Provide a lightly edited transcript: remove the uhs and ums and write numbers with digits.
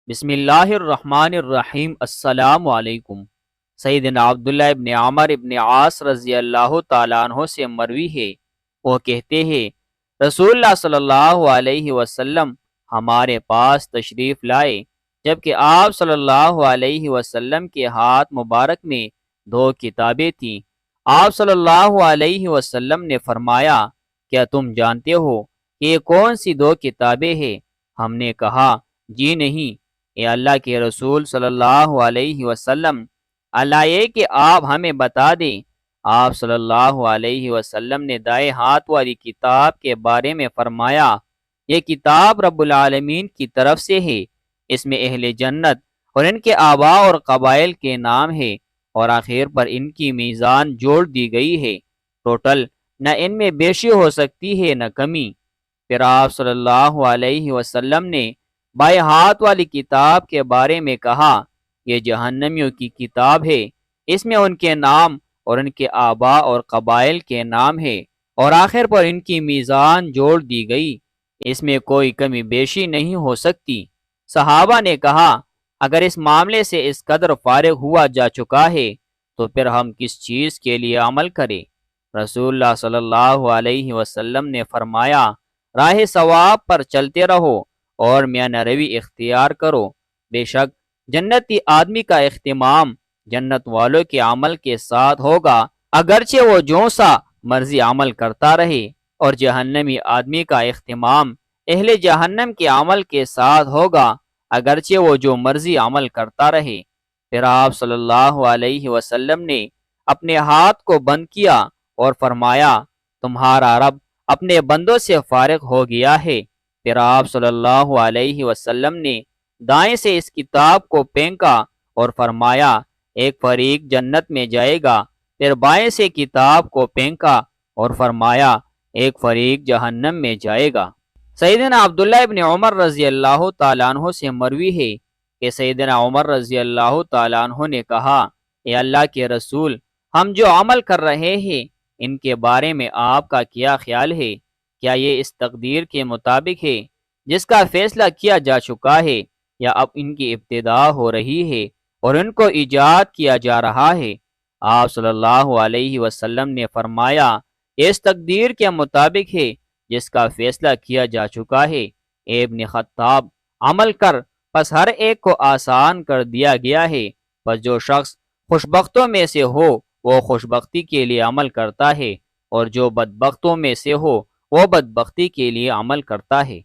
بسم اللہ الرحمن الرحیم۔ السلام علیکم۔ سیدنا عبداللہ ابن عمر ابن عاص رضی اللہ تعالیٰ عنہ سے مروی ہے، وہ کہتے ہیں رسول اللہ صلی اللہ علیہ وسلم ہمارے پاس تشریف لائے، جبکہ آپ صلی اللہ علیہ وسلم کے ہاتھ مبارک میں دو کتابیں تھیں۔ آپ صلی اللہ علیہ وسلم نے فرمایا، کیا تم جانتے ہو کہ یہ کون سی دو کتابیں ہیں؟ ہم نے کہا، جی نہیں اے اللہ کے رسول صلی اللہ علیہ وسلم، اللہ یہ کہ آپ ہمیں بتا دیں۔ آپ صلی اللہ علیہ وسلم نے دائیں ہاتھ والی کتاب کے بارے میں فرمایا، یہ کتاب رب العالمین کی طرف سے ہے، اس میں اہل جنت اور ان کے آباء اور قبائل کے نام ہے، اور آخر پر ان کی میزان جوڑ دی گئی ہے، ٹوٹل نہ ان میں بیشی ہو سکتی ہے نہ کمی۔ پھر آپ صلی اللہ علیہ وسلم نے بائیں ہاتھ والی کتاب کے بارے میں کہا، یہ جہنمیوں کی کتاب ہے، اس میں ان کے نام اور ان کے آباء اور قبائل کے نام ہے، اور آخر پر ان کی میزان جوڑ دی گئی، اس میں کوئی کمی بیشی نہیں ہو سکتی۔ صحابہ نے کہا، اگر اس معاملے سے اس قدر فارغ ہوا جا چکا ہے تو پھر ہم کس چیز کے لیے عمل کریں؟ رسول اللہ صلی اللہ علیہ وسلم نے فرمایا، راہ ثواب پر چلتے رہو اور میانہ روی اختیار کرو، بے شک جنتی آدمی کا اختتام جنت والوں کے عمل کے ساتھ ہوگا، اگرچہ وہ جو سا مرضی عمل کرتا رہے، اور جہنمی آدمی کا اختتام اہل جہنم کے عمل کے ساتھ ہوگا، اگرچہ وہ جو مرضی عمل کرتا رہے۔ پھر آپ صلی اللہ علیہ وسلم نے اپنے ہاتھ کو بند کیا اور فرمایا، تمہارا رب اپنے بندوں سے فارغ ہو گیا ہے۔ پھر آپ صلی اللہ علیہ وسلم نے دائیں سے اس کتاب کو پھینکا اور فرمایا، ایک فریق جنت میں جائے گا۔ پھر بائیں سے کتاب کو پھینکا اور فرمایا، ایک فریق جہنم میں جائے گا۔ سیدنا عبداللہ ابن عمر رضی اللہ تعالیٰ عنہ سے مروی ہے کہ سیدنا عمر رضی اللہ تعالیٰ عنہ نے کہا، اے اللہ کے رسول، ہم جو عمل کر رہے ہیں ان کے بارے میں آپ کا کیا خیال ہے؟ کیا یہ اس تقدیر کے مطابق ہے جس کا فیصلہ کیا جا چکا ہے، یا اب ان کی ابتدا ہو رہی ہے اور ان کو ایجاد کیا جا رہا ہے؟ آپ صلی اللہ علیہ وسلم نے فرمایا، یہ اس تقدیر کے مطابق ہے جس کا فیصلہ کیا جا چکا ہے۔ اے ابن خطاب، عمل کر، پس ہر ایک کو آسان کر دیا گیا ہے، پس جو شخص خوشبختوں میں سے ہو وہ خوشبختی کے لیے عمل کرتا ہے، اور جو بدبختوں میں سے ہو وہ بدبختی کے لیے عمل کرتا ہے۔